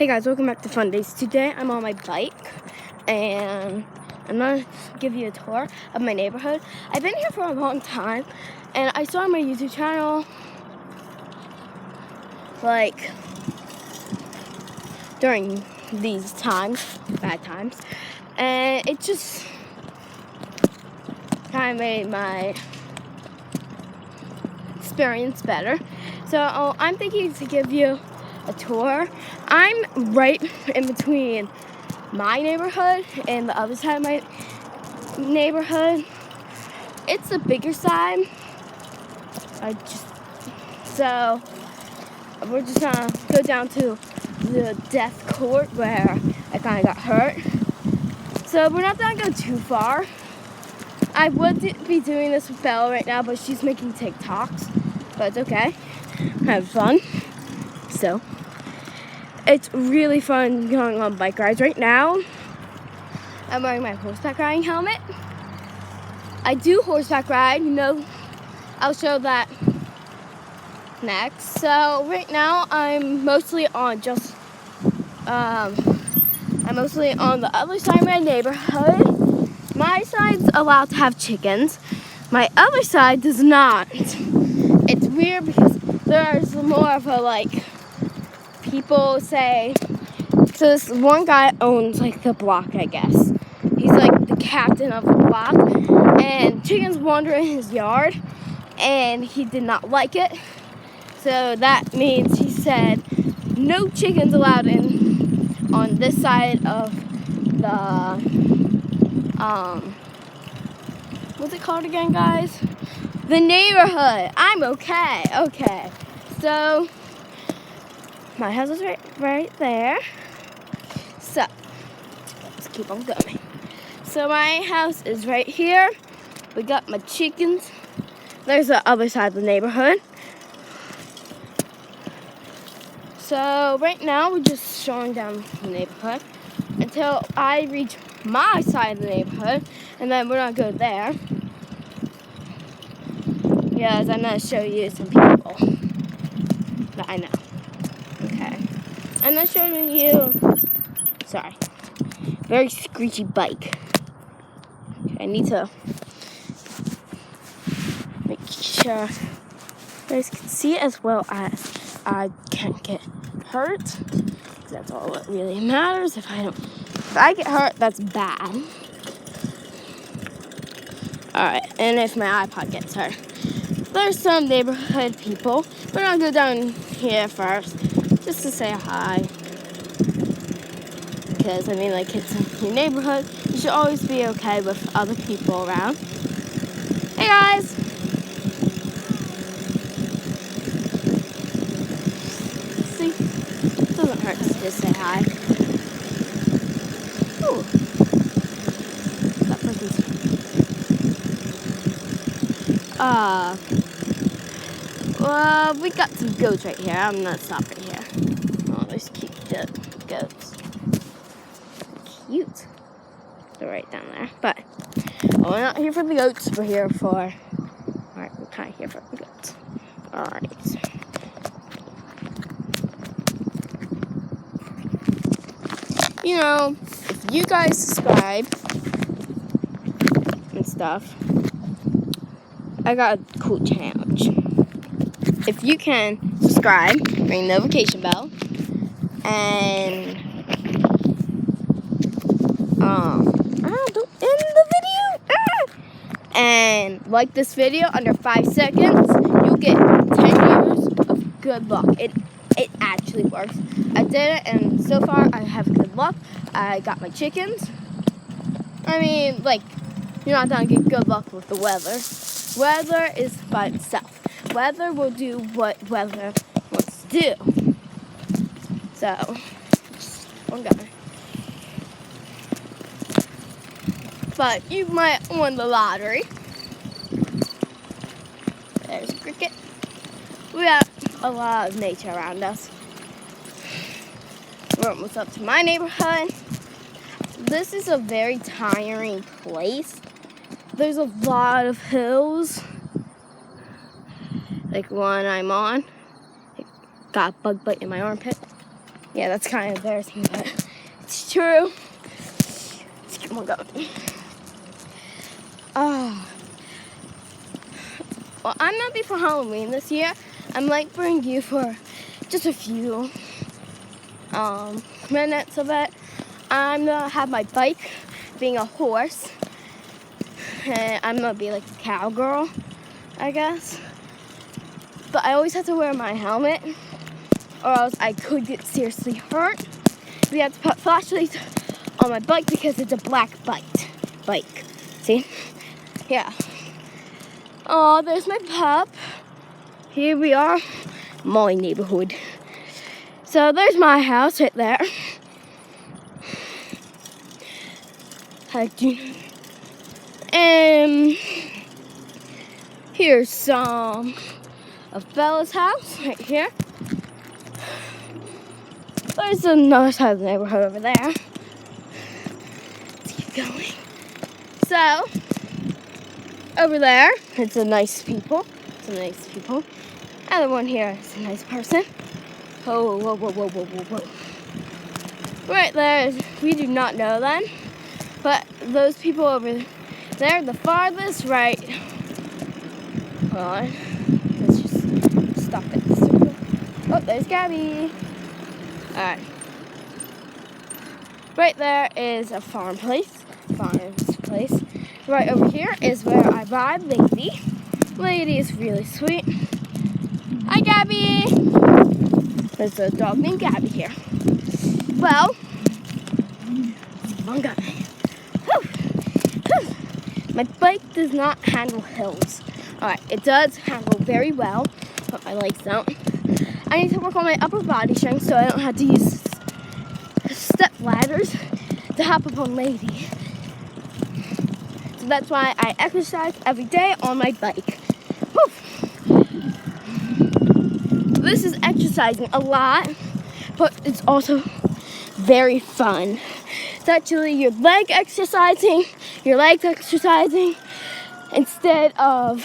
Hey guys, welcome back to Fun Days. Today I'm on my bike and I'm gonna give you a tour of my neighborhood. I've been here for a long time and I saw my YouTube channel like during these times, bad times, and it just kind of made my experience better. So I'm thinking to give you a tour. I'm right in between my neighborhood and the other side of my neighborhood. It's the bigger side. So we're just gonna go down to the death court where I kind of got hurt. So we're not gonna go too far. I would be doing this with Bella right now, but she's making TikToks. But it's okay. Have fun. So it's really fun going on bike rides right now. I'm wearing my horseback riding helmet. I do horseback ride, I'll show that next. So right now I'm mostly on the other side of my neighborhood. My side's allowed to have chickens. My other side does not. It's weird because there's more of a people say, so this one guy owns the block, I guess. He's the captain of the block, and chickens wander in his yard, and he did not like it. So that means he said no chickens allowed in on this side of the what's it called again, guys? The neighborhood. I'm okay. Okay. So my house is right there. So let's keep on going. So my house is right here. We got my chickens. There's the other side of the neighborhood. So right now we're just showing down the neighborhood until I reach my side of the neighborhood, and then we're gonna go there. Yes, I'm gonna show you some people that I know. Okay. I'm not showing you. Sorry. Very screechy bike. Okay, I need to make sure you guys can see as well as I can't get hurt. That's all that really matters. If I get hurt, that's bad. Alright, and if my iPod gets hurt. There's some neighborhood people. We're gonna go down here first, just to say hi. Because, it's in your neighborhood. You should always be okay with other people around. Hey guys! See? It doesn't hurt to just say hi. Ooh. That person's... Well, we got some goats right here. I'm gonna stop right here. Oh, those cute goats. Cute. They're right down there. But we're not here for the goats. We're here for... Alright, we're kind of here for the goats. Alright. If you guys subscribe and stuff, I got a cool challenge. If you can subscribe, ring the notification bell, and don't end the video. And like this video under 5 seconds, you'll get 10 years of good luck. It actually works. I did it, and so far I have good luck. I got my chickens. You're not gonna get good luck with the weather. Weather is by itself. Weather will do what weather wants to do. So, one guy. But you might win the lottery. There's a cricket. We got a lot of nature around us. We're almost up to my neighborhood. This is a very tiring place. There's a lot of hills. Like one I'm on. I got a bug bite in my armpit. Yeah, that's kind of embarrassing, but it's true. Let's keep on going. Well, I'm not be for Halloween this year. I might bring you for just a few minutes of it. I'm gonna have my bike being a horse, and I'm gonna be like a cowgirl, I guess. But I always have to wear my helmet, or else I could get seriously hurt. We have to put flashlights on my bike because it's a black bike. See? Yeah. Oh, there's my pup. Here we are, my neighborhood. So there's my house right there. And here's some of Bella's house right here. There's another side of the neighborhood over there. Let's keep going. So over there, it's a nice people. Other one here is a nice person. Oh, whoa. Right there, we do not know them, but those people over there, the farthest right. Hold on, let's just stop it. Oh, there's Gabby. All right. Right there is a farm's place. Right over here is where I ride Lady. Lady is really sweet. Hi, Gabby. There's a dog named Gabby here. Well, let's keep on going. My bike does not handle hills. Alright, it does handle very well, but my legs don't. I need to work on my upper body strength so I don't have to use step ladders to hop up on Lady. So that's why I exercise every day on my bike. Whew. This is exercising a lot, but it's also very fun. It's actually your legs exercising instead of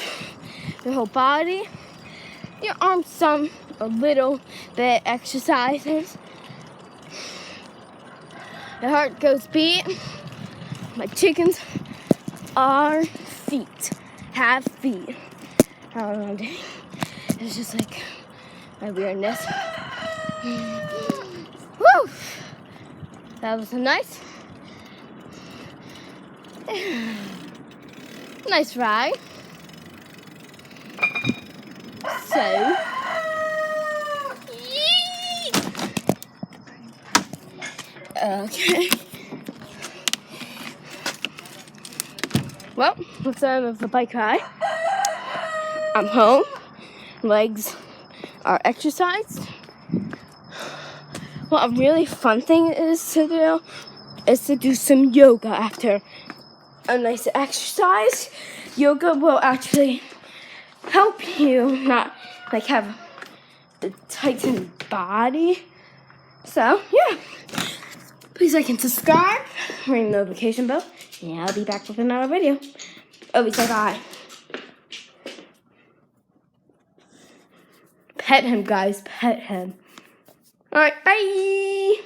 your whole body. Your arms some a little bit exercises. Your heart goes beat. My chickens have feet. I don't know what I'm doing. It's just like my weirdness. Woo! That was a nice ride. So, okay. Well, that's the end of the bike ride. I'm home. Legs are exercised. What a really fun thing is to do some yoga after a nice exercise. Yoga will actually help you not like have the tightened body. So yeah, please like and subscribe, ring the notification bell, and I'll be back with another video. Oh, say bye. Pet him, guys. Pet him. All right, bye.